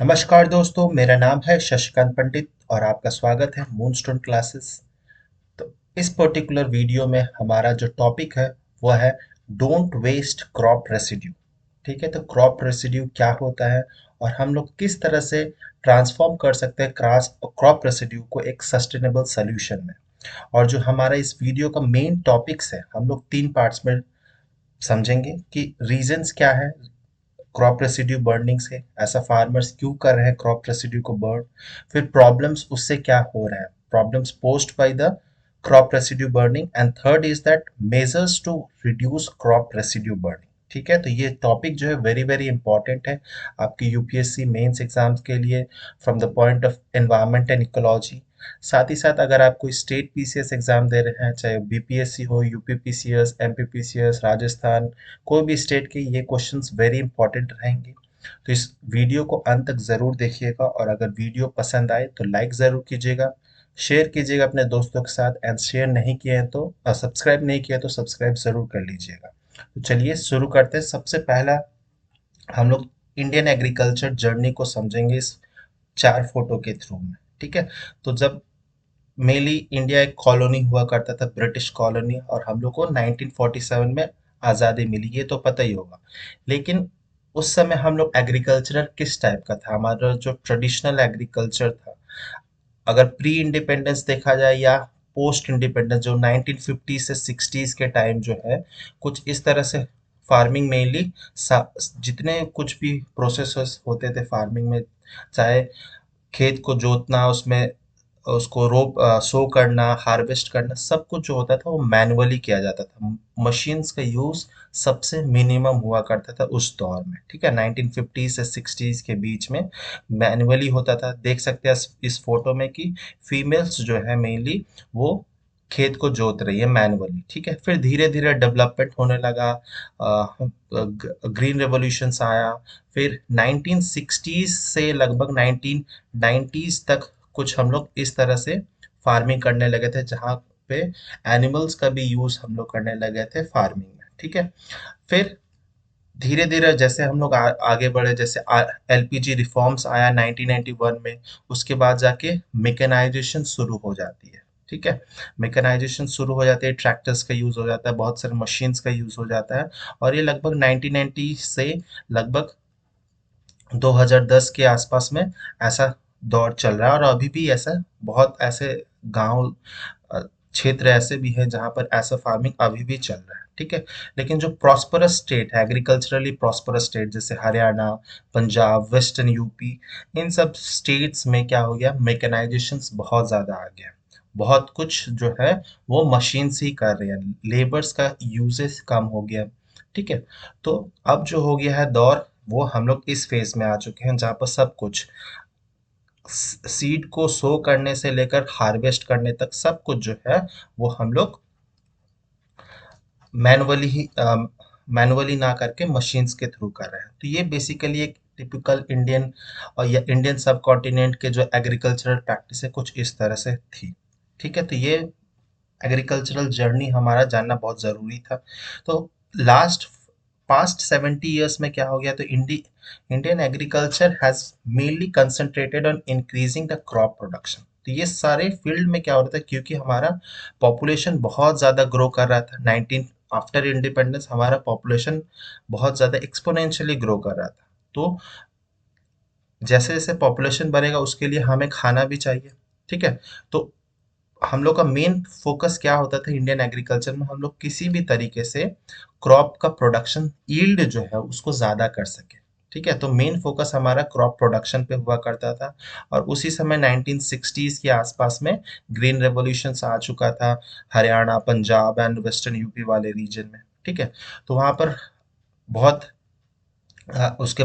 नमस्कार दोस्तों, मेरा नाम है शशिकांत पंडित और आपका स्वागत है मूनस्टोन क्लासेस। तो इस पर्टिकुलर वीडियो में हमारा जो टॉपिक है वो है डोंट वेस्ट क्रॉप रेसिड्यू। ठीक है, तो क्रॉप रेसिड्यू क्या होता है और हम लोग किस तरह से ट्रांसफॉर्म कर सकते हैं क्रॉप रेसिड्यू को एक सस्टेनेबल सोल्यूशन में। और जो हमारा इस वीडियो का मेन टॉपिक्स है, हम लोग 3 पार्ट्स में समझेंगे कि रीजंस क्या है क्रॉप रेसिड्यू बर्निंग से, ऐसा फार्मर्स क्यों कर रहे हैं क्रॉप रेसिड्यू को बर्न, फिर प्रॉब्लम्स उससे क्या हो रहा है, problems posed by the crop residue burning, and third is that measures to reduce crop residue burning. ठीक है, तो ये टॉपिक जो है वेरी वेरी इंपॉर्टेंट है आपकी यूपीएससी मेंस एग्जाम्स के लिए from the point of environment and ecology. साथ ही साथ अगर आप कोई स्टेट पीसीएस एग्जाम दे रहे हैं, चाहे बीपीएससी हो, UP PCS, MP PCS, Rajasthan, कोई भी स्टेट के, ये क्वेश्चंस वेरी इंपॉर्टेंट रहेंगे। तो इस वीडियो को अंत तक ज़रूर देखिएगा और अगर वीडियो पसंद आए तो लाइक ज़रूर कीजिएगा, शेयर कीजिएगा अपने दोस्तों के साथ, एंड शेयर नहीं किए हैं तो सब्सक्राइब नहीं किया तो सब्सक्राइब ज़रूर कर लीजिएगा। तो चलिए शुरू करते हैं। सबसे पहला हम लोग इंडियन एग्रीकल्चर जर्नी को समझेंगे इस 4 फोटो के थ्रू में। ठीक है, तो जब मेनली इंडिया एक कॉलोनी हुआ करता था, ब्रिटिश कॉलोनी, और हम लोग को 1947 में आज़ादी मिली, ये तो पता ही होगा। लेकिन उस समय हम लोग एग्रीकल्चरल किस टाइप का था, हमारा जो ट्रेडिशनल एग्रीकल्चर था, अगर प्री इंडिपेंडेंस देखा जाए या पोस्ट इंडिपेंडेंस जो 1950 से 60s के टाइम जो है, कुछ इस तरह से फार्मिंग मेनली जितने कुछ भी प्रोसेसेस होते थे फार्मिंग में, चाहे खेत को जोतना, उसमें उसको सो करना, हार्वेस्ट करना, सब कुछ जो होता था वो मैनुअली किया जाता था। मशीन्स का यूज सबसे मिनिमम हुआ करता था उस दौर में। ठीक है, 1950 से 60s के बीच में मैनुअली होता था। देख सकते हैं इस फोटो में कि फीमेल्स जो है मेनली वो खेत को जोत रही है मैनुअली। ठीक है, फिर धीरे धीरे डेवलपमेंट होने लगा, ग्रीन रेवोल्यूशंस आया, फिर 1960s से लगभग 1990s तक कुछ हम लोग इस तरह से फार्मिंग करने लगे थे, जहाँ पे एनिमल्स का भी यूज हम लोग करने लगे थे फार्मिंग में। ठीक है, फिर धीरे धीरे जैसे हम लोग आगे बढ़े, जैसे एलपीजी रिफॉर्म्स आया 1991 में, उसके बाद जाके मेकेनाइजेशन शुरू हो जाती है। ठीक है, मेकेनाइजेशन शुरू हो जाती है, ट्रैक्टर्स का यूज हो जाता है, बहुत सारे मशीन्स का यूज हो जाता है, और ये लगभग 1990 से लगभग 2010 के आसपास में ऐसा दौर चल रहा है। और अभी भी ऐसा बहुत ऐसे गांव क्षेत्र ऐसे भी हैं जहां पर ऐसा फार्मिंग अभी भी चल रहा है। ठीक है, लेकिन जो प्रॉस्परस स्टेट है, एग्रीकल्चरली प्रॉस्परस स्टेट, जैसे हरियाणा, पंजाब, वेस्टर्न यूपी, इन सब स्टेट्स में क्या हो गया, मैकेनाइजेशन बहुत ज़्यादा आ गया। बहुत कुछ जो है वो मशीन से ही कर रहे हैं, लेबर्स का यूजेस कम हो गया। ठीक है, तो अब जो हो गया है दौर, वो हम लोग इस फेज में आ चुके हैं जहाँ पर सब कुछ सीड को सो करने से लेकर हार्वेस्ट करने तक सब कुछ जो है वो हम लोग मैनुअली ही मैनुअली ना करके मशीन्स के थ्रू कर रहे हैं। तो ये बेसिकली एक टिपिकल इंडियन और या इंडियन सब कॉन्टिनेंट के जो एग्रीकल्चरल प्रैक्टिस है कुछ इस तरह से थी। ठीक है, तो ये एग्रीकल्चरल जर्नी हमारा जानना बहुत ज़रूरी था। तो लास्ट पास्ट 70 ईयर्स में क्या हो गया, तो Indian agriculture has mainly concentrated on increasing the crop production. तो ये सारे फील्ड में क्या हो रहा था, क्योंकि हमारा पॉपुलेशन बहुत ज़्यादा ग्रो कर रहा था। 19 आफ्टर इंडिपेंडेंस हमारा पॉपुलेशन बहुत ज़्यादा एक्सपोनेंशियली ग्रो कर रहा था। तो जैसे जैसे पॉपुलेशन बढ़ेगा उसके लिए हमें खाना भी चाहिए। ठीक है, तो हम लोग का मेन फोकस क्या होता था इंडियन एग्रीकल्चर में, हम लोग किसी भी तरीके से क्रॉप का प्रोडक्शन यील्ड जो है उसको ज़्यादा कर सके। ठीक है, तो मेन फोकस हमारा क्रॉप प्रोडक्शन पे हुआ करता था। और उसी समय 1960s के आसपास में ग्रीन रेवोल्यूशन आ चुका था Haryana, Punjab and western UP वाले रीजन में। ठीक है, तो वहाँ पर बहुत उसके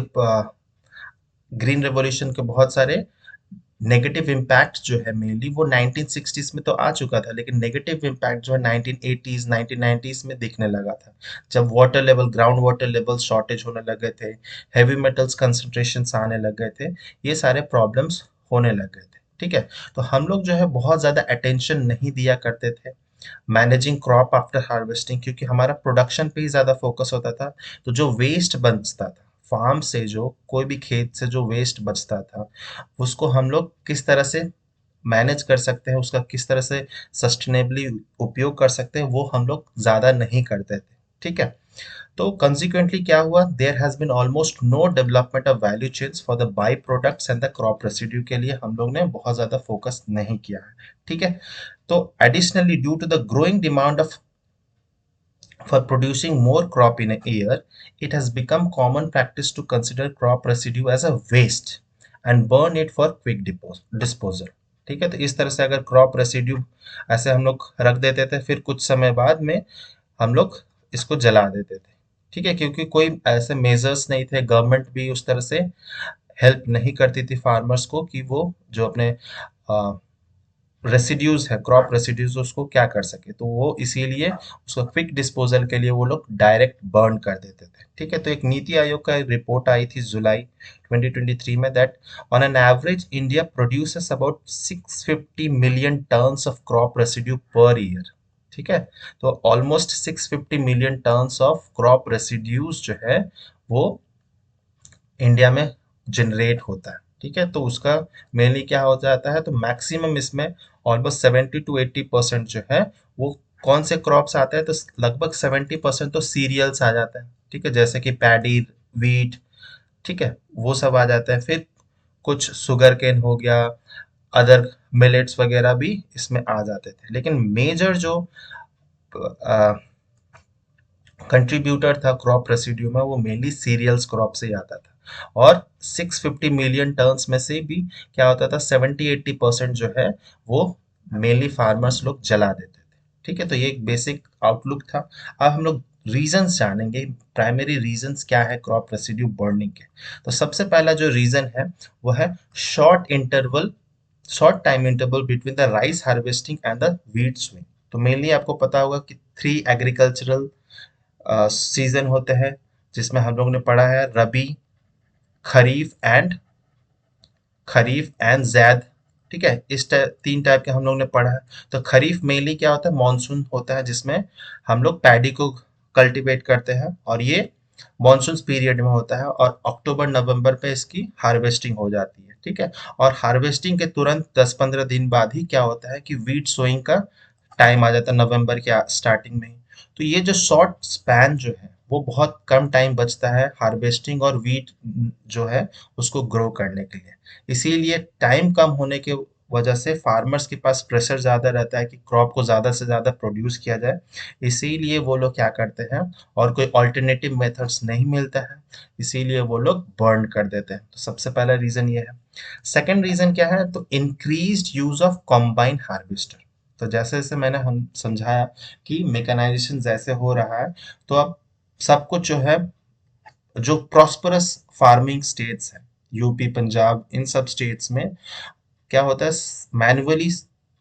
ग्रीन रेवोल्यूशन के बहुत सारे नेगेटिव इम्पैक्ट जो है मेनली वो 1960s में तो आ चुका था, लेकिन नेगेटिव इम्पैक्ट जो है 1980s 1990s में दिखने लगा था, जब water level, ground water level shortage होने लगे थे, हैवी मेटल्स कंसंट्रेशन आने लग गए थे, ये सारे प्रॉब्लम्स होने लग गए थे। ठीक है, तो हम लोग जो है बहुत ज़्यादा अटेंशन नहीं दिया करते थे मैनेजिंग क्रॉप आफ्टर हार्वेस्टिंग, क्योंकि हमारा प्रोडक्शन पे ही ज़्यादा फोकस होता था। तो जो वेस्ट बचता था फार्म से जो कोई भी खेत से जो वेस्ट बचता था उसको हम लोग किस तरह से मैनेज कर सकते हैं, उसका किस तरह से सस्टेनेबली उपयोग कर सकते हैं, वो हम लोग ज़्यादा नहीं करते थे। ठीक है, तो कंसिक्वेंटली क्या हुआ, there has been almost no development of value chains for the by products and the crop residue के लिए हम लोग ने बहुत ज़्यादा फोकस नहीं किया है। ठीक है, तो additionally due to the growing demand of for producing more crop in a year, it has become common practice to consider crop residue as a waste and burn it for quick disposal. ठीक है, तो इस तरह से अगर crop residue ऐसे हम लोग रख देते थे, फिर कुछ समय बाद में हम लोग इसको जला देते थे। ठीक है, क्योंकि कोई ऐसे मेजर्स नहीं थे, गवर्नमेंट भी उस तरह से हेल्प नहीं करती थी फार्मर्स को कि वो जो अपने रेसिड्यूज है, क्रॉप रेसिड्यूज, उसको क्या कर सके, तो वो इसीलिए उसको क्विक डिस्पोजल के लिए वो लोग डायरेक्ट बर्न कर देते थे। ठीक है, तो एक नीति आयोग का रिपोर्ट आई थी जुलाई 2023 में, that on an average India produces about 650 million tons of crop residue per year. ठीक है, तो almost 650 million tons of crop residues जो है वो इंडिया में जनरेट होता है। ठीक है, तो उसका मेनली क्या हो जाता है, तो मैक्सिमम इसमें ऑलमोस्ट 70 to 80% जो है वो कौन से क्रॉप्स आते हैं, तो लगभग 70% तो सीरियल्स आ जाता है। ठीक है, जैसे कि पैडी, वीट, ठीक है, वो सब आ जाते हैं। फिर कुछ शुगर केन हो गया, अदर मिलेट्स वगैरह भी इसमें आ जाते थे, लेकिन मेजर जो कंट्रीब्यूटर था क्रॉप रेसिड्यू में वो मेनली सीरियल्स क्रॉप से ही आता था। और 650 मिलियन टन्स में से भी क्या होता था, 70-80% जो है वो मेनली फार्मर्स लोग जला देते थे। ठीक है, तो ये एक बेसिक आउटलुक था। अब हम लोग रीजंस जानेंगे, प्राइमरी रीजंस क्या है क्रॉप रेसिड्यू बर्निंग के। तो सबसे पहला जो रीजन है वो है short time interval between the rice harvesting and the wheat sowing. तो मेनली आपको पता होगा कि 3 एग्रीकल्चरल सीजन होते हैं, जिसमें हम लोग ने पढ़ा है रबी, खरीफ एंड जैद। ठीक है, इस 3 टाइप के हम लोग ने पढ़ा है। तो खरीफ मेनली क्या होता है, मानसून होता है, जिसमें हम लोग पैडी को कल्टीवेट करते हैं, और ये मानसून पीरियड में होता है, और अक्टूबर नवंबर पे इसकी हार्वेस्टिंग हो जाती है। ठीक है, और हार्वेस्टिंग के तुरंत 10-15 दिन बाद ही क्या होता है कि वीट सोइंग का टाइम आ जाता है, नवंबर के स्टार्टिंग में ही। तो ये जो शॉर्ट स्पैन जो है वो बहुत कम टाइम बचता है हार्वेस्टिंग और वीट जो है उसको ग्रो करने के लिए। इसीलिए टाइम कम होने के वजह से फार्मर्स के पास प्रेशर ज़्यादा रहता है कि क्रॉप को ज़्यादा से ज़्यादा प्रोड्यूस किया जाए। इसीलिए वो लोग क्या करते हैं, और कोई ऑल्टरनेटिव मेथड्स नहीं मिलता है, इसीलिए वो लोग बर्न कर देते हैं। तो सबसे पहला रीज़न ये है। सेकेंड रीज़न क्या है, तो increased use of combine harvester. तो जैसे जैसे मैंने हम समझाया कि मेकेनाइजेशन जैसे हो रहा है, तो अब सब कुछ जो है, जो प्रॉस्परस फार्मिंग स्टेट्स हैं, यूपी, पंजाब, इन सब स्टेट्स में क्या होता है, मैनुअली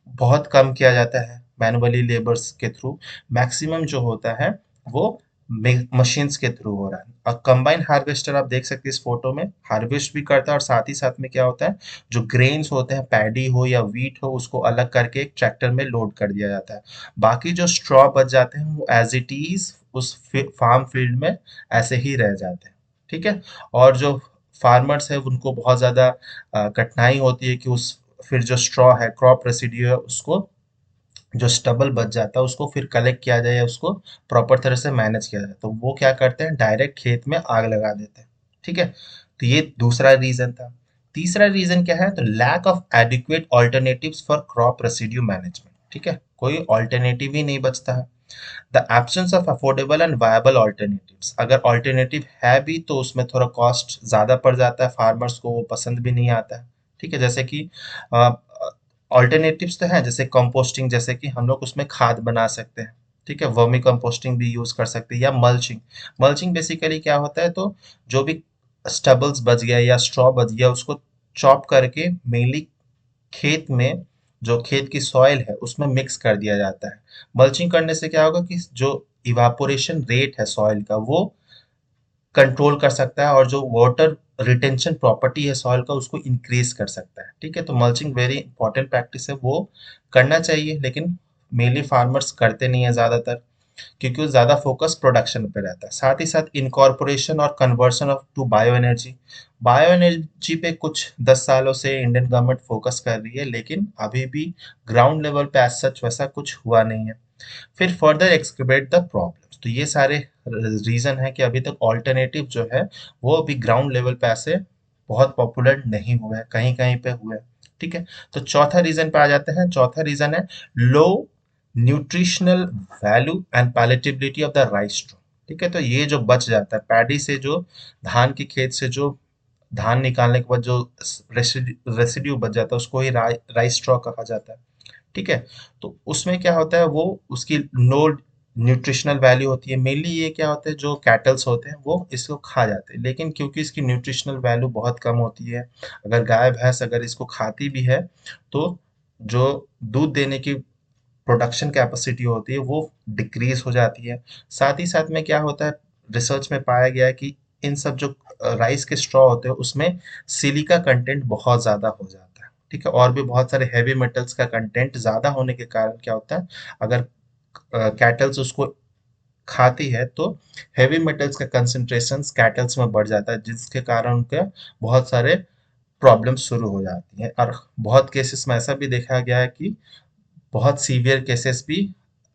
बहुत कम किया जाता है, मैनुअली लेबर्स के थ्रू। मैक्सिमम जो होता है वो मशीन्स के थ्रू हो रहा है। और कंबाइन हार्वेस्टर आप देख सकते हैं इस फोटो में, हार्वेस्ट भी करता है, और साथ ही साथ में क्या होता है, जो ग्रेन्स होते हैं, पैडी हो या वीट हो, उसको अलग करके एक ट्रैक्टर में लोड कर दिया जाता है। बाकी जो स्ट्रॉ बच जाते हैं वो एज इट इज उस फार्म फील्ड में ऐसे ही रह जाते हैं। ठीक है, और जो फार्मर्स है उनको बहुत ज़्यादा कठिनाई होती है कि उस फिर जो स्ट्रॉ है, क्रॉप रेसिड्यू है, उसको जो स्टबल बच जाता है उसको फिर कलेक्ट किया जाए या उसको प्रॉपर तरह से मैनेज किया जाए, तो वो क्या करते हैं, डायरेक्ट खेत में आग लगा देते हैं। ठीक है, तो ये दूसरा रीजन था। तीसरा रीजन क्या है, तो lack of adequate alternatives for crop residue management. ठीक है, कोई ऑल्टरनेटिव ही नहीं बचता है। The absence of affordable and viable alternatives, अगर ऑल्टरनेटिव है भी तो उसमें थोड़ा कॉस्ट ज़्यादा पड़ जाता है, फार्मर्स को वो पसंद भी नहीं आता है। ठीक है, जैसे कि ऑल्टरनेटिव्स तो हैं, जैसे कंपोस्टिंग, जैसे कि हम लोग उसमें खाद बना सकते हैं। ठीक है, वर्मी कंपोस्टिंग भी यूज़ कर सकते हैं, या मल्चिंग। मल्चिंग बेसिकली क्या होता है, तो जो भी स्टबल्स बच गया या स्ट्रॉ बच गया उसको चॉप करके मेनली खेत में, जो खेत की सॉइल है उसमें मिक्स कर दिया जाता है। मल्चिंग करने से क्या होगा कि जो इवापोरेशन रेट है सॉइल का वो कंट्रोल कर सकता है, और जो वाटर रिटेंशन प्रॉपर्टी है सॉइल का उसको इंक्रीज कर सकता है। ठीक है, तो मल्चिंग वेरी इंपॉर्टेंट प्रैक्टिस है, वो करना चाहिए, लेकिन मेनली फार्मर्स करते नहीं है ज़्यादातर। क्योंकि वो ज़्यादा फोकस प्रोडक्शन पे रहता है। साथ ही साथ इनकॉर्पोरेशन और conversion of to bio energy, bio energy पे कुछ 10 सालों से इंडियन गवर्नमेंट फोकस कर रही है, लेकिन अभी भी ग्राउंड लेवल पे एज सच वैसा कुछ हुआ नहीं है। फिर फर्दर एक्सकवेट द प्रॉब्लम्स, तो ये सारे रीजन है कि अभी तक ऑल्टरनेटिव जो है वो अभी ग्राउंड लेवल पे ऐसे बहुत पॉपुलर नहीं हुए हैं, कहीं कहीं पे हुए हैं। ठीक है, तो चौथा रीजन पे आ जाते हैं। चौथा रीजन है low nutritional value and palatability of the rice straw. ठीक है, तो ये जो बच जाता है पैडी से, जो धान के खेत से जो धान निकालने के बाद जो रेसिड्यू बच जाता है उसको ही राइस स्ट्रॉ कहा जाता है। ठीक है, तो उसमें क्या होता है, वो उसकी नो न्यूट्रिशनल वैल्यू होती है। मेनली ये क्या होता है, जो कैटल्स होते हैं वो इसको खा जाते हैं, लेकिन क्योंकि इसकी न्यूट्रिशनल वैल्यू बहुत कम होती है, अगर गाय भैंस अगर इसको खाती भी है तो जो दूध देने की प्रोडक्शन कैपेसिटी होती है वो डिक्रीज हो जाती है। साथ ही साथ में क्या होता है, रिसर्च में पाया गया है कि इन सब जो राइस के स्ट्रॉ होते हैं उसमें सिलिका कंटेंट बहुत ज़्यादा हो जाता है। ठीक है, और भी बहुत सारे हैवी मेटल्स का कंटेंट ज़्यादा होने के कारण क्या होता है, अगर कैटल्स उसको खाती है तो हैवी मेटल्स का कंसंट्रेशन कैटल्स में बढ़ जाता है, जिसके कारण उनके बहुत सारे प्रॉब्लम्स शुरू हो जाती हैं। और बहुत केसेस में ऐसा भी देखा गया है कि बहुत सीवियर केसेस भी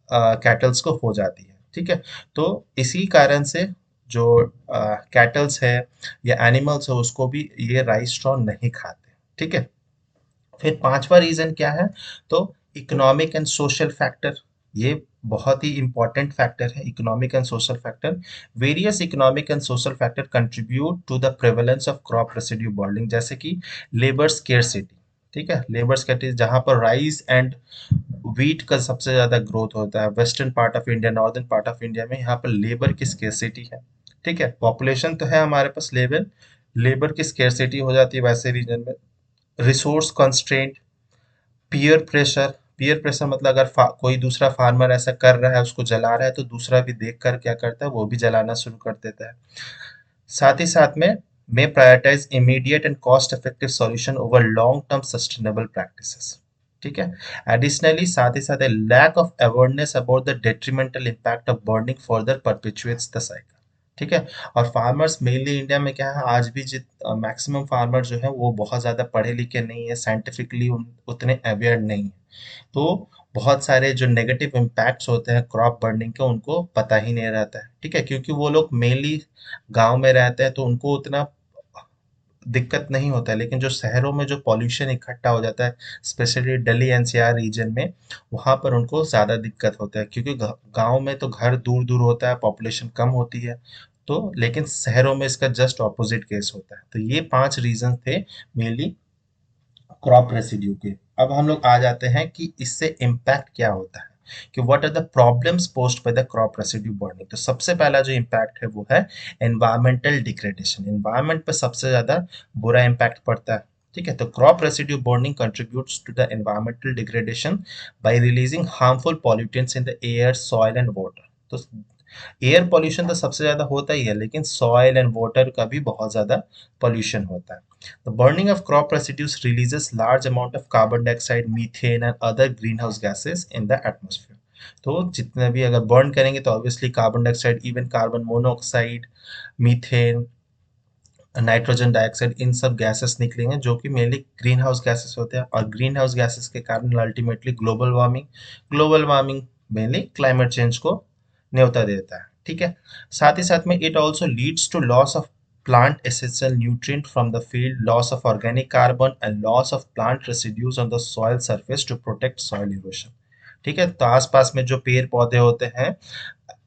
कैटल्स को हो जाती है। ठीक है, तो इसी कारण से जो कैटल्स है या एनिमल्स है उसको भी ये राइस स्ट्रॉ नहीं खाते। ठीक है, फिर पांचवा रीजन क्या है, तो इकोनॉमिक एंड सोशल फैक्टर। ये बहुत ही इंपॉर्टेंट फैक्टर है, economic and social factor. Various economic and social factor contribute to the prevalence of crop residue burning, जैसे कि लेबर स्केर्सिटी। ठीक है, लेबर स्केर्सिटी जहाँ पर राइस एंड व्हीट का सबसे ज्यादा ग्रोथ होता है, western part of India, northern part of India में, यहाँ पर लेबर की स्केर्सिटी है। ठीक है, पॉपुलेशन तो है हमारे पास, लेबर लेबर की स्केर्सिटी हो जाती है वैसे रीजन में। Resource constraint, peer pressure. Peer pressure मतलब अगर कोई दूसरा फार्मर ऐसा कर रहा है, उसको जला रहा है, तो दूसरा भी देख कर क्या करता है, वो भी जलाना शुरू कर देता है। साथ ही साथ में may prioritize immediate and cost effective solution over long term sustainable practices। ठीक है, एडिशनली साथ ही साथ lack of awareness about the detrimental impact of burning further perpetuates the cycle. ठीक है, और फार्मर्स मेनली इंडिया में क्या है, आज भी जित मैक्सिमम फार्मर जो है वो बहुत ज़्यादा पढ़े लिखे नहीं है, साइंटिफिकली उतने अवेयर नहीं है। तो बहुत सारे जो नेगेटिव इम्पैक्ट्स होते हैं क्रॉप बर्निंग के उनको पता ही नहीं रहता है। ठीक है, क्योंकि वो लोग मेनली गांव में रहते हैं तो उनको उतना दिक्कत नहीं होता है, लेकिन जो शहरों में जो पॉल्यूशन इकट्ठा हो जाता है, स्पेशली दिल्ली एनसीआर रीजन में, वहाँ पर उनको ज़्यादा दिक्कत होता है, क्योंकि गांव में तो घर दूर दूर होता है, पॉपुलेशन कम होती है। तो लेकिन शहरों में इसका जस्ट ऑपोजिट केस होता है। तो ये 5 रीजन थे मेनली क्रॉप रेसिड्यू के। अब हम लोग आ जाते हैं कि इससे इम्पैक्ट क्या होता है, कि what are the problems posed by the crop residue burning. तो सबसे पहला जो इम्पैक्ट है वो है एनवायरमेंटल डिग्रेडेशन। एनवायरमेंट पे सबसे ज्यादा बुरा इम्पैक्ट पड़ता है। ठीक है, तो crop residue burning contributes to the environmental degradation by releasing harmful pollutants in the air, soil and water. तो एयर पॉल्यूशन तो सबसे ज्यादा होता ही है, लेकिन सॉइल एंड वाटर का भी बहुत ज्यादा पॉल्यूशन होता है। The burning of crop residues releases large amount of carbon dioxide, methane and other greenhouse gases in the atmosphere। तो जितने भी अगर बर्न करेंगे तो obviously carbon dioxide, even carbon monoxide, methane, nitrogen dioxide, इन सब गैसेस निकलेंगे जो कि मेनली ग्रीन हाउस गैसेस होते हैं। और ग्रीन हाउस गैसेस के कारण ultimately global warming mainly climate change को न्योता देता है। ठीक है, साथ ही साथ में it also leads to loss of plant essential nutrient from the field, loss of organic carbon and loss of plant residues on the soil surface to protect soil erosion। ठीक है, तो आसपास में जो पेड़ पौधे होते हैं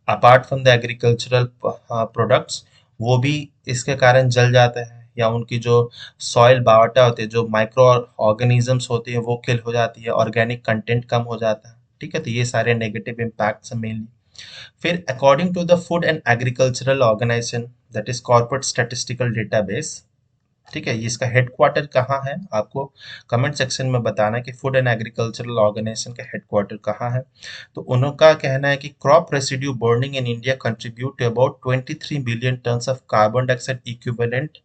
apart from the agricultural products, वो भी इसके कारण जल जाते हैं, या उनकी जो सॉइल बायोटा होती है, जो माइक्रो ऑर्गेनिजम्स होती है वो किल हो जाती है, ऑर्गेनिक कंटेंट कम हो जाता है। ठीक है, तो ये सारे नेगेटिव इम्पैक्ट्स हैं मेनली। फिर according to the food and agricultural organization, that is corporate statistical database. ठीक है, ये इसका हेडक्वार्टर कहाँ है, आपको कमेंट सेक्शन में बताना कि फूड एंड एग्रीकल्चरल ऑर्गेनाइजेशन का हेडक्वार्टर कहाँ है। तो उनका कहना है कि crop residue burning in India contribute to about 23 billion tons of carbon dioxide equivalent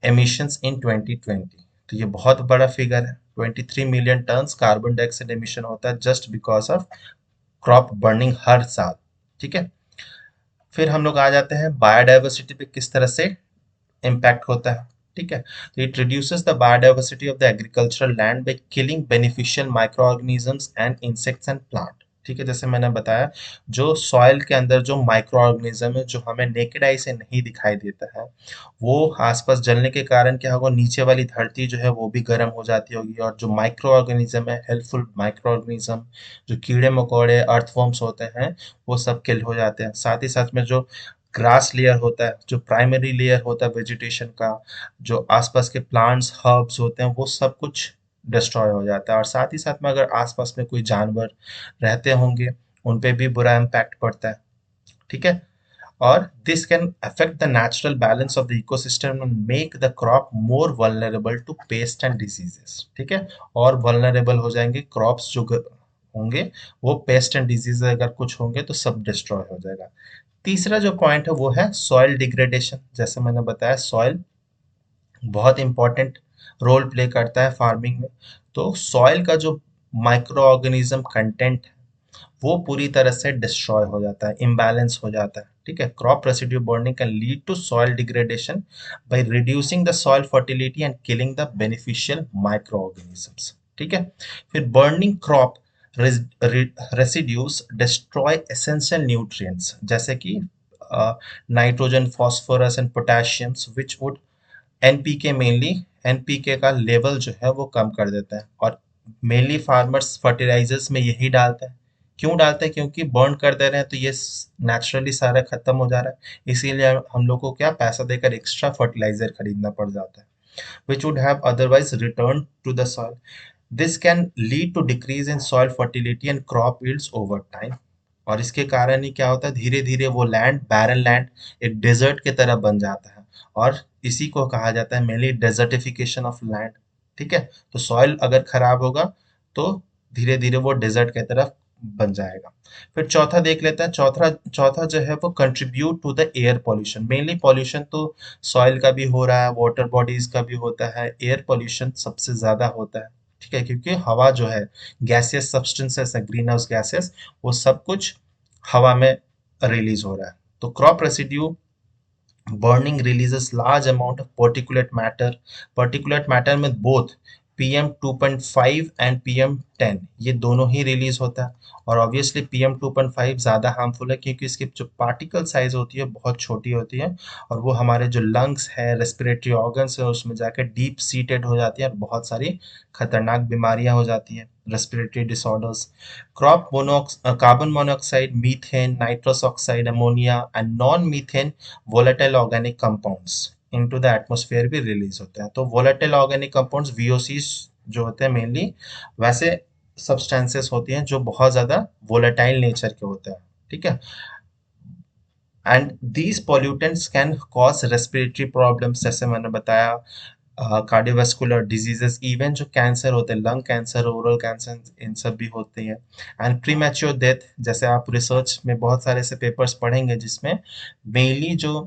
emissions in 2020। तो ये बहुत बड़ा फिगर है, 23 million tons carbon dioxide emission होता है just because of crop burning हर साल। ठीक है। फिर हम लोग आ जाते हैं बायोडाइवर्सिटी पे किस तरह से इम्पैक्ट होता है। ठीक है, तो it reduces the biodiversity of the agricultural land by killing beneficial micro organisms and insects and plant. ठीक है, जैसे मैंने बताया, जो सॉइल के अंदर जो माइक्रो ऑर्गेनिज्म है जो हमें नेकेड आई से नहीं दिखाई देता है, वो आसपास जलने के कारण क्या होगा, नीचे वाली धरती जो है वो भी गर्म हो जाती होगी, और जो माइक्रो ऑर्गेनिज्म है, हेल्पफुल माइक्रो ऑर्गेनिज्म, जो कीड़े मकोड़े अर्थवर्म्स होते हैं, वो सब किल हो जाते हैं। साथ ही साथ में जो ग्रास लेयर होता है, जो प्राइमरी लेयर होता है वेजिटेशन का, जो आसपास के प्लांट्स हर्ब्स होते हैं, वो सब कुछ डिस्ट्रॉय हो जाता है। और साथ ही साथ में अगर आसपास में कोई जानवर रहते होंगे, उन पे भी बुरा इम्पैक्ट पड़ता है। ठीक है, और this can affect the natural balance of the ecosystem and make the crop more vulnerable to pest and diseases. ठीक है, और वल्नरेबल हो जाएंगे क्रॉप्स जो होंगे, वो पेस्ट एंड डिजीज अगर कुछ होंगे तो सब डिस्ट्रॉय हो जाएगा। तीसरा जो पॉइंट है वो है सॉइल डिग्रेडेशन। जैसे मैंने बताया, सॉइल बहुत इंपॉर्टेंट रोल प्ले करता है फार्मिंग में। तो सॉइल का जो माइक्रो ऑर्गेनिज्म कंटेंट है, वो पूरी तरह से डिस्ट्रॉय हो जाता है, इम्बैलेंस हो जाता है। ठीक है, crop residue burning can lead to soil degradation by reducing the soil fertility and killing the beneficial microorganisms. ठीक है, फिर burning crop residues destroy essential nutrients जैसे कि nitrogen, phosphorus and potassiums which would NPK, mainly NPK का level जो है वो कम कर देता है। और मेनली फार्मर्स फर्टिलाइजर्स में यही डालते हैं। क्यों डालते हैं? क्योंकि बर्न कर दे रहे हैं तो ये नेचुरली सारा खत्म हो जा रहा है, इसीलिए हम लोग को क्या पैसा देकर एक्स्ट्रा फर्टिलाइजर खरीदना पड़ जाता है, which would have otherwise returned to the soil. This can lead to decrease in soil fertility and crop yields over time. और इसके कारण ही क्या होता है, धीरे धीरे वो लैंड, बैरन लैंड, एक डेजर्ट की तरह बन जाता है। और इसी को कहा जाता है मेनली डेजर्टिफिकेशन ऑफ लैंड। ठीक है, तो सॉइल अगर खराब होगा तो धीरे धीरे वो डेजर्ट की तरफ बन जाएगा। फिर चौथा देख लेते हैं। चौथा चौथा जो है वो contribute to the air pollution. Mainly pollution तो सॉइल का भी हो रहा है, वाटर बॉडीज का भी होता है, एयर पॉल्यूशन सबसे ज्यादा होता है। ठीक है, क्योंकि हवा जो है, गैसियस सब्सटेंसेस है, ग्रीन हाउस गैसेस, वो सब कुछ हवा में रिलीज हो रहा है। तो crop residue burning releases large amount of particulate matter। particulate matter में both PM2.5 एंड PM10 ये दोनों ही रिलीज होता है। और ऑब्वियसली PM2.5 ज़्यादा हार्मफुल है क्योंकि इसकी जो पार्टिकल साइज होती है बहुत छोटी होती है, और वो हमारे जो लंग्स है, रेस्पिरेटरी ऑर्गन्स है, उसमें जाकर डीप सीटेड हो जाती है और बहुत सारी खतरनाक बीमारियां हो जाती हैं, respiratory disorders. carbon monoxide, methane, nitrous oxide, ammonia and non-methane volatile organic compounds into the atmosphere भी रिलीज होते हैं। तो volatile organic compounds VOCs जो होते हैं मेनली वैसे सब्सटेंसेस होती हैं जो बहुत ज्यादा वोलेटाइल नेचर के होते हैं। ठीक है, and these pollutants can cause respiratory problems, जैसे मैंने बताया, कार्डियोवास्कुलर डिजीजेस, इवन जो कैंसर होते हैं, लंग कैंसर, ओरल कैंसर, इन सब भी होते हैं। एंड प्रीमैच्योर डेथ, जैसे आप रिसर्च में बहुत सारे ऐसे पेपर्स पढ़ेंगे जिसमें मेनली जो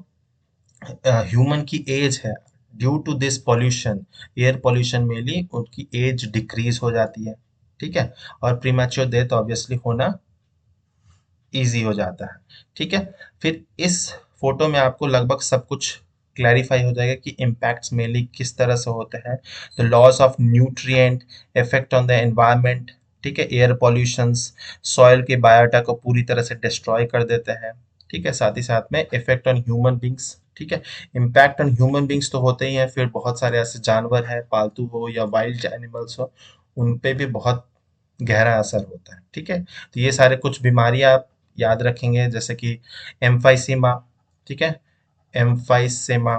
ह्यूमन की एज है, due to this pollution, air pollution, mainly उनकी एज डिक्रीज हो जाती है। ठीक है, और प्रीमैच्योर डेथ ऑब्वियसली होना ईजी हो जाता है। ठीक है, फिर इस फोटो में आपको लगभग सब कुछ क्लैरिफाई हो जाएगा कि इम्पैक्ट्स मेनली किस तरह से होते हैं। तो loss of nutrient, effect on the environment, ठीक है, एयर पॉल्यूशंस सॉइल के बायोटा को पूरी तरह से डिस्ट्रॉय कर देते हैं। ठीक है, साथ ही साथ में इफेक्ट ऑन ह्यूमन बींग्स। ठीक है, इम्पैक्ट ऑन ह्यूमन बींग्स तो होते ही हैं, फिर बहुत सारे ऐसे जानवर हैं, पालतू हो या वाइल्ड एनिमल्स हो, उन पे भी बहुत गहरा असर होता है। ठीक है, तो ये सारे कुछ बीमारियां आप याद रखेंगे, जैसे कि एम्फाइसीमा। ठीक है, एम्फाइसेमा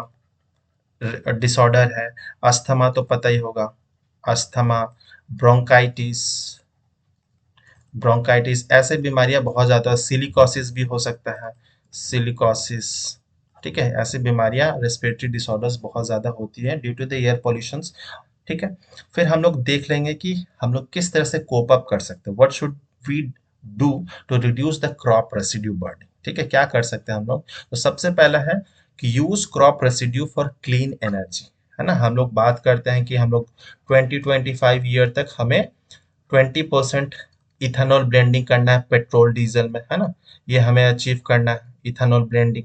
डिसऑर्डर है। अस्थमा तो पता ही होगा, अस्थमा, ब्रोंकाइटिस, ब्रोंकाइटिस ऐसे बीमारियां बहुत ज्यादा, सिलिकोसिस भी हो सकता है, सिलिकोसिस। ठीक है, ऐसी बीमारियां, रेस्पिरेटरी डिसऑर्डर्स बहुत ज्यादा होती है due to the air pollutions. ठीक है, फिर हम लोग देख लेंगे कि हम लोग किस तरह से कोप अप कर सकते हैं, what should we do to reduce the crop residue burning. ठीक है, क्या कर सकते हैं हम लोग? तो सबसे पहला है कि use crop residue for clean energy. है ना, हम लोग बात करते हैं कि हम लोग 20-25 ईयर तक हमें 20% इथेनॉल ब्लेंडिंग करना है पेट्रोल डीजल में, है ना, ये हमें अचीव करना है इथेनॉल ब्लेंडिंग।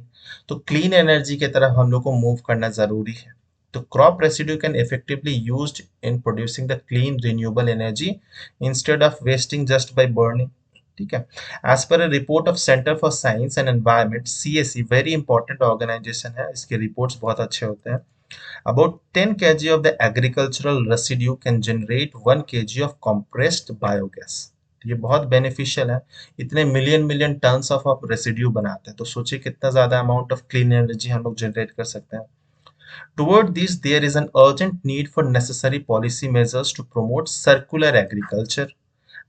तो क्लीन एनर्जी की तरफ हम लोग को मूव करना जरूरी है। तो crop residue can effectively used in producing the clean renewable energy instead of wasting just by burning. ठीक है। As per a report of centre for science and environment, CSE very important organization है, इसके reports बहुत अच्छे होते हैं। About 10 kg of the agricultural residue can generate 1 kg of compressed biogas। ये बहुत बेनिफिशियल है, इतने million million tons of residue बनाते हैं, तो सोचिए कितना ज्यादा अमाउंट ऑफ क्लीन एनर्जी हम लोग जनरेट कर सकते हैं। Toward this, there is an urgent need for necessary policy measures to promote circular agriculture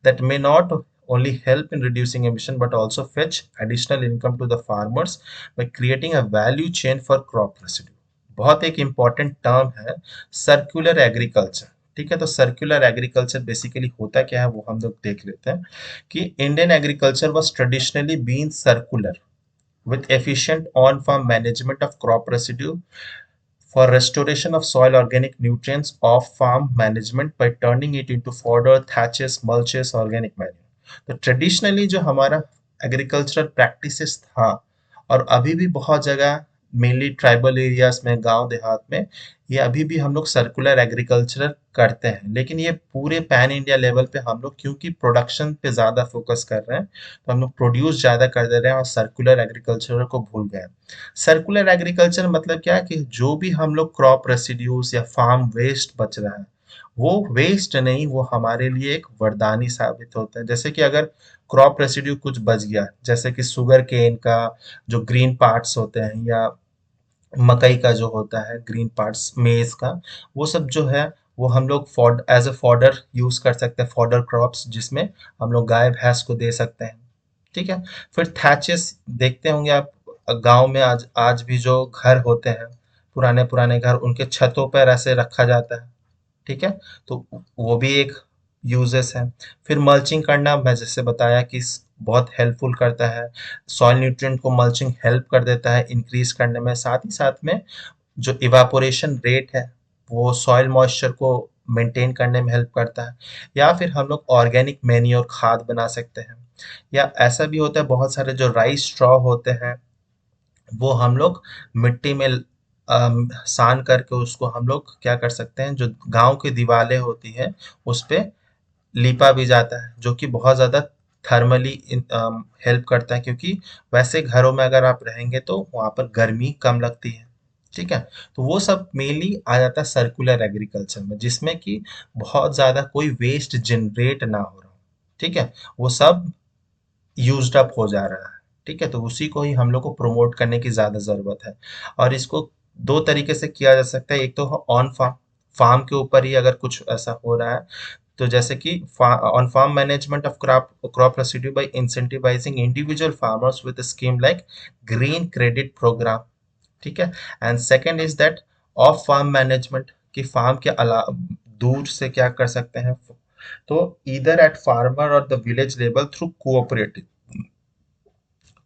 that may not only help in reducing emission but also fetch additional income to the farmers by creating a value chain for crop residue। बहुत एक important term है circular agriculture. ठीक है, तो circular agriculture basically होता क्या है वो हम लोग देख लेते हैं कि Indian agriculture was traditionally been circular with efficient on-farm management of crop residue for restoration of soil organic nutrients, off farm management by turning it into fodder, thatches, mulches, organic manure। तो traditionally जो हमारा agricultural practices था, और अभी भी बहुत जगह mainly tribal areas में, गांव देहात में, ये अभी भी हम लोग सर्कुलर एग्रीकल्चर करते हैं, लेकिन ये पूरे पैन इंडिया लेवल पे हम लोग क्योंकि प्रोडक्शन पे ज्यादा फोकस कर रहे हैं, तो हम लोग प्रोड्यूस ज्यादा कर दे रहे हैं और सर्कुलर एग्रीकल्चर को भूल गए। सर्कुलर एग्रीकल्चर मतलब क्या है कि जो भी हम लोग क्रॉप रेसिड्यूज या फार्म वेस्ट बच रहा है, वो वेस्ट नहीं, वो हमारे लिए एक वरदानी साबित होता है। जैसे कि अगर क्रॉप रेसिड्यू कुछ बच गया, जैसे कि शुगर केन का जो ग्रीन पार्ट्स होते हैं, या मकई का जो होता है ग्रीन पार्ट्स, मेज का, वो सब जो है वो हम लोग फॉड एज अ फॉडर यूज कर सकते हैं, फॉडर क्रॉप्स जिसमें हम लोग गाय भैंस को दे सकते हैं। ठीक है। फिर थैचेस देखते होंगे आप, गांव में आज आज भी जो घर होते हैं, पुराने पुराने घर, उनके छतों पर ऐसे रखा जाता है। ठीक है, तो वो भी एक यूजेस है। फिर मल्चिंग करना, मैं जैसे बताया कि बहुत हेल्पफुल करता है, सॉइल न्यूट्रिएंट को मल्चिंग हेल्प कर देता है इंक्रीज करने में, साथ ही साथ में जो इवापोरेशन रेट है वो सॉइल मॉइस्चर को मेंटेन करने में हेल्प करता है। या फिर हम लोग ऑर्गेनिक मैन्योर खाद बना सकते हैं, या ऐसा भी होता है बहुत सारे जो राइस स्ट्रॉ होते हैं वो हम लोग मिट्टी में सान करके उसको हम लोग क्या कर सकते हैं, जो गांव की दीवारें होती है उस पे लिपा भी जाता है, जो कि बहुत ज़्यादा थर्मली हेल्प करता है, क्योंकि वैसे घरों में अगर आप रहेंगे तो वहाँ पर गर्मी कम लगती है। ठीक है, तो वो सब मेनली आ जाता है सर्कुलर एग्रीकल्चर में, जिसमें कि बहुत ज़्यादा कोई वेस्ट जनरेट ना हो रहा हो। ठीक है, वो सब यूज्ड अप हो जा रहा है। ठीक है, तो उसी को ही हम लोग को प्रमोट करने की ज़्यादा ज़रूरत है। और इसको दो तरीके से किया जा सकता है, एक तो ऑन फार्म, फार्म के ऊपर ही अगर कुछ ऐसा हो रहा है, तो जैसे कि on farm management of crop residue by incentivising individual farmers with scheme like green credit programme. ठीक है। And second is that off farm management, कि फार्म के अलावा दूर से क्या कर सकते हैं, तो ईदर एट फार्मर और the village level through cooperative,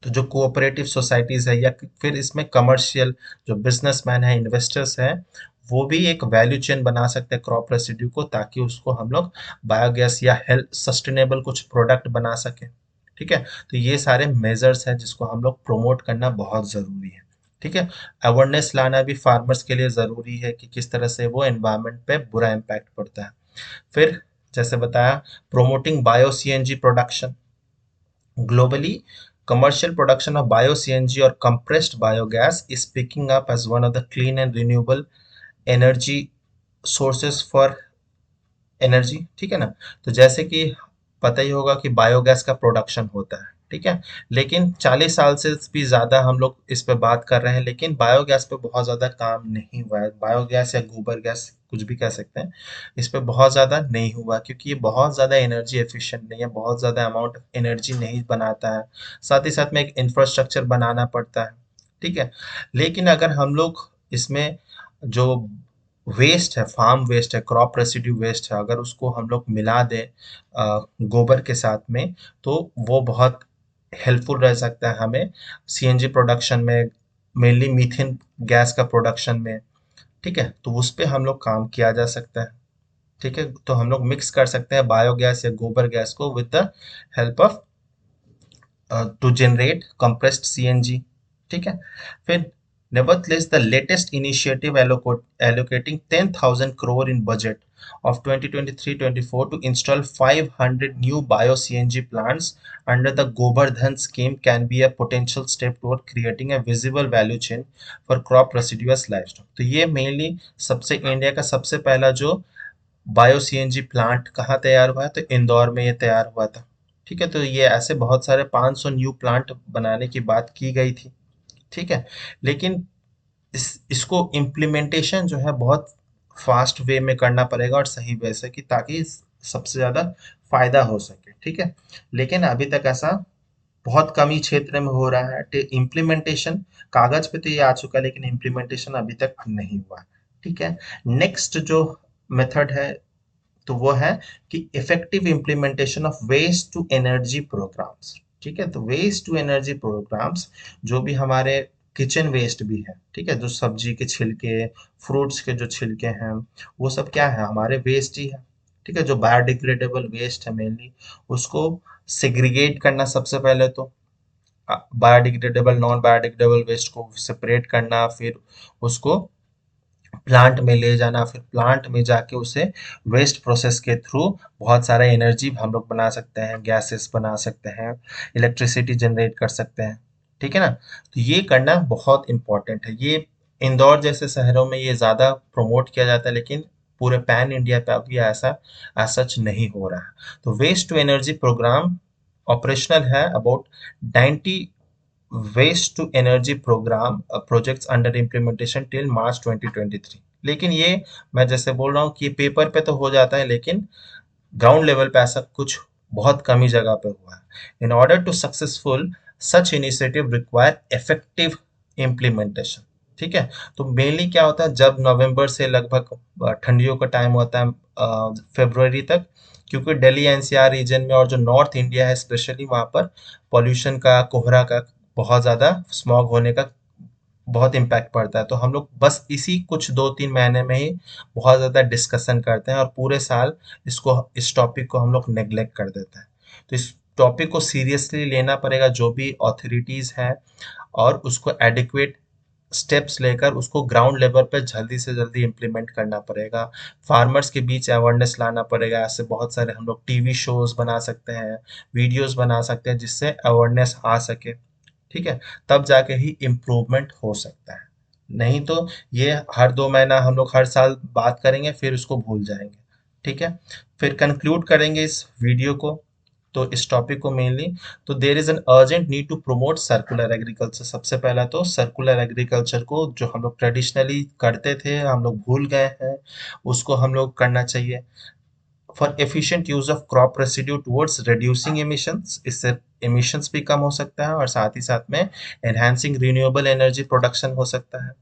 तो जो कोऑपरेटिव सोसाइटीज है, या फिर इसमें कमर्शियल जो बिजनेसमैन है, इन्वेस्टर्स हैं, वो भी एक वैल्यू चेन बना सकते हैं क्रॉप रेसिड्यू को, ताकि उसको हम लोग बायोगैस या हेल्थ सस्टेनेबल कुछ प्रोडक्ट बना सकें। ठीक है, तो ये सारे मेजर्स हैं जिसको हम लोग प्रोमोट करना बहुत ज़रूरी है। ठीक है, अवेयरनेस लाना भी फार्मर्स के लिए ज़रूरी है कि किस तरह से वो एनवायरनमेंट पे बुरा इम्पैक्ट पड़ता है। फिर जैसे बताया, promoting bio CNG production globally, commercial production of bio-CNG or compressed biogas is picking up as one of the clean and renewable energy sources for energy. ठीक है ना, तो जैसे कि पता ही होगा कि बायोगैस का प्रोडक्शन होता है। ठीक है, लेकिन 40 साल से भी ज़्यादा हम लोग इस पे बात कर रहे हैं, लेकिन बायोगैस पे बहुत ज़्यादा काम नहीं हुआ है। बायोगैस या गोबर गैस कुछ भी कह सकते हैं, इस पे बहुत ज़्यादा नहीं हुआ, क्योंकि ये बहुत ज़्यादा एनर्जी एफिशिएंट नहीं है, बहुत ज़्यादा अमाउंट ऑफ एनर्जी नहीं बनाता है, साथ ही साथ में एक इंफ्रास्ट्रक्चर बनाना पड़ता है। ठीक है, लेकिन अगर हम लोग इसमें जो वेस्ट है, फार्म वेस्ट है, क्रॉप रेसिड्यू वेस्ट है, अगर उसको हम लोग मिला दें गोबर के साथ में, तो वो बहुत हेल्पफुल रह सकता है हमें सीएनजी प्रोडक्शन में, मेनली मीथेन गैस का प्रोडक्शन में। ठीक है, तो उस पे हम लोग काम किया जा सकता है। ठीक है, तो हम लोग मिक्स कर सकते हैं बायोगैस या गोबर गैस को with the help of to generate compressed CNG। ठीक है, फिर nevertheless the latest initiative allocating 10,000 crore in budget of 2023-24 to install 500 new bio CNG plants under the Gobardhan scheme can be a potential step toward creating a visible value chain for crop residuous livestock। तो ये mainly सबसे India का सबसे पहला जो bio CNG plant कहाँ तैयार हुआ है, तो इंदौर में ये तैयार हुआ था। ठीक है, तो ये ऐसे बहुत सारे 500 न्यू प्लांट बनाने की बात की गई थी। ठीक है, लेकिन इसको इम्प्लीमेंटेशन जो है बहुत फास्ट वे में करना पड़ेगा और सही वे से, कि ताकि सबसे ज्यादा फायदा हो सके। ठीक है, लेकिन अभी तक ऐसा बहुत कम ही क्षेत्र में हो रहा है। इम्प्लीमेंटेशन कागज पे तो ये आ चुका है, लेकिन इम्प्लीमेंटेशन अभी तक नहीं हुआ। ठीक है, नेक्स्ट जो मेथड है तो वो है कि effective implementation of waste to energy programmes. ठीक है, तो वेस्ट टू एनर्जी प्रोग्राम्स जो भी हमारे किचन वेस्ट भी है, ठीक है, जो सब्जी के छिलके, फ्रूट्स के जो छिलके हैं, वो सब क्या है, हमारे वेस्ट ही है। ठीक है, जो बायोडिग्रेडेबल वेस्ट है मेनली, उसको सेग्रीगेट करना सबसे पहले तो, बायोडिग्रेडेबल नॉन बायोडिग्रेडेबल वेस्ट को सेपरेट करना, फिर उसको प्लांट में ले जाना, फिर प्लांट में जाके उसे वेस्ट प्रोसेस के थ्रू बहुत सारा एनर्जी हम लोग बना सकते हैं, गैसेस बना सकते हैं, इलेक्ट्रिसिटी जनरेट कर सकते हैं। ठीक है ना, तो ये करना बहुत इंपॉर्टेंट है। ये इंदौर जैसे शहरों में ये ज़्यादा प्रमोट किया जाता है, लेकिन पूरे पैन इंडिया पे अभी ऐसा सच नहीं हो रहा है। तो waste to energy program operational है about 90 waste to energy program projects under implementation till March 2023। लेकिन ये मैं जैसे बोल रहा हूँ कि पेपर पे तो हो जाता है, लेकिन ग्राउंड लेवल पे ऐसा कुछ बहुत कम ही जगह पे हुआ है। In order to successful such initiative require effective implementation. ठीक है, तो मेनली क्या होता है, जब नवंबर से लगभग ठंडियों का टाइम होता है फरवरी तक, क्योंकि दिल्ली एनसीआर रीजन में और जो नॉर्थ इंडिया है स्पेशली, वहाँ पर पॉल्यूशन का, कोहरा का, बहुत ज़्यादा स्मॉग होने का बहुत इम्पैक्ट पड़ता है। तो हम लोग बस इसी कुछ 2-3 महीने में ही बहुत ज़्यादा डिस्कशन करते हैं, और पूरे साल इस टॉपिक को हम लोग नेग्लेक्ट कर देते हैं। तो इस टॉपिक को सीरियसली लेना पड़ेगा, जो भी अथॉरिटीज़ हैं, और उसको एडिक्वेट स्टेप्स लेकर उसको ग्राउंड लेवल पे जल्दी से जल्दी इम्प्लीमेंट करना पड़ेगा। फार्मर्स के बीच अवेयरनेस लाना पड़ेगा। ऐसे बहुत सारे हम लोग टीवी शोज बना सकते हैं, वीडियोस बना सकते हैं, जिससे अवेयरनेस आ सके। ठीक है, तब जाके ही इम्प्रूवमेंट हो सकता है। नहीं तो ये हर 2 महीना हम लोग हर साल बात करेंगे, फिर उसको भूल जाएंगे। ठीक है, फिर कंक्लूड करेंगे इस वीडियो को, तो इस टॉपिक को मेनली, तो there is an urgent need to promote circular agriculture. सबसे पहला तो सर्कुलर एग्रीकल्चर को, जो हम लोग ट्रेडिशनली करते थे, हम लोग भूल गए हैं, उसको हम लोग करना चाहिए। For efficient use of crop residue towards reducing emissions, इससे एमिशंस भी कम हो सकता है, और साथ ही साथ में एनहांसिंग रिन्यूएबल एनर्जी प्रोडक्शन हो सकता है,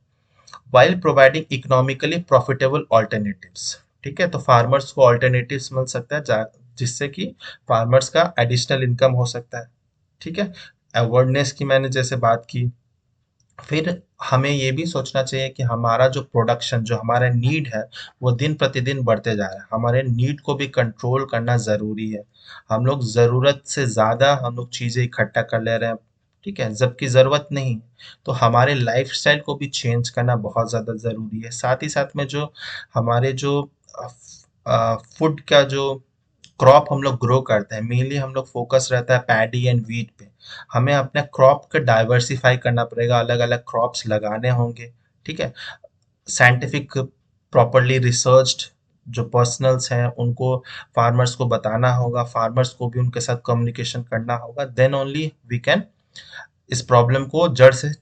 while providing economically profitable alternatives। ठीक है, तो फार्मर्स को ऑल्टरनेटिव्स मिल सकता है, जिससे कि फार्मर्स का एडिशनल इनकम हो सकता है। ठीक है, अवेयरनेस की मैंने जैसे बात की, फिर हमें ये भी सोचना चाहिए कि हमारा जो प्रोडक्शन, जो हमारा नीड है, वो दिन प्रतिदिन बढ़ते जा रहा है। हमारे नीड को भी कंट्रोल करना ज़रूरी है। हम लोग ज़रूरत से ज़्यादा हम लोग चीज़ें इकट्ठा कर ले रहे हैं, ठीक है, जबकि ज़रूरत नहीं। तो हमारे लाइफस्टाइल को भी चेंज करना बहुत ज़्यादा ज़रूरी है। साथ ही साथ में जो हमारे जो फूड का जो क्रॉप हम लोग ग्रो करते हैं, मेनली हम लोग फोकस रहता है पैडी एंड वीट पे। हमें अपने क्रॉप को डाइवर्सिफाई करना पड़ेगा, अलग अलग क्रॉप्स लगाने होंगे। ठीक है, साइंटिफिक प्रॉपरली रिसर्च्ड जो पर्सनल्स हैं उनको, फार्मर्स को बताना होगा, फार्मर्स को भी उनके साथ कम्युनिकेशन करना होगा, देन ओनली वी कैन इस प्रॉब्लम को जड़ से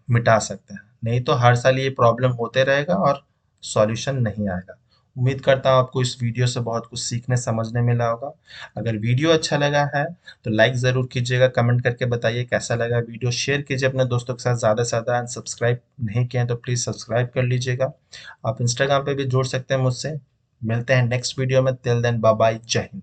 मिटा सकते हैं। नहीं तो हर साल ये प्रॉब्लम होते रहेगा और सॉल्यूशन नहीं आएगा। उम्मीद करता हूँ आपको इस वीडियो से बहुत कुछ सीखने समझने मिला होगा। अगर वीडियो अच्छा लगा है तो लाइक ज़रूर कीजिएगा, कमेंट करके बताइए कैसा लगा वीडियो, शेयर कीजिए अपने दोस्तों के साथ ज़्यादा से ज़्यादा। सब्सक्राइब नहीं किए हैं तो प्लीज़ सब्सक्राइब कर लीजिएगा। आप इंस्टाग्राम पे भी जुड़ सकते हैं मुझसे। मिलते हैं नेक्स्ट वीडियो में, टिल देन बाय बाय, जय हिंद।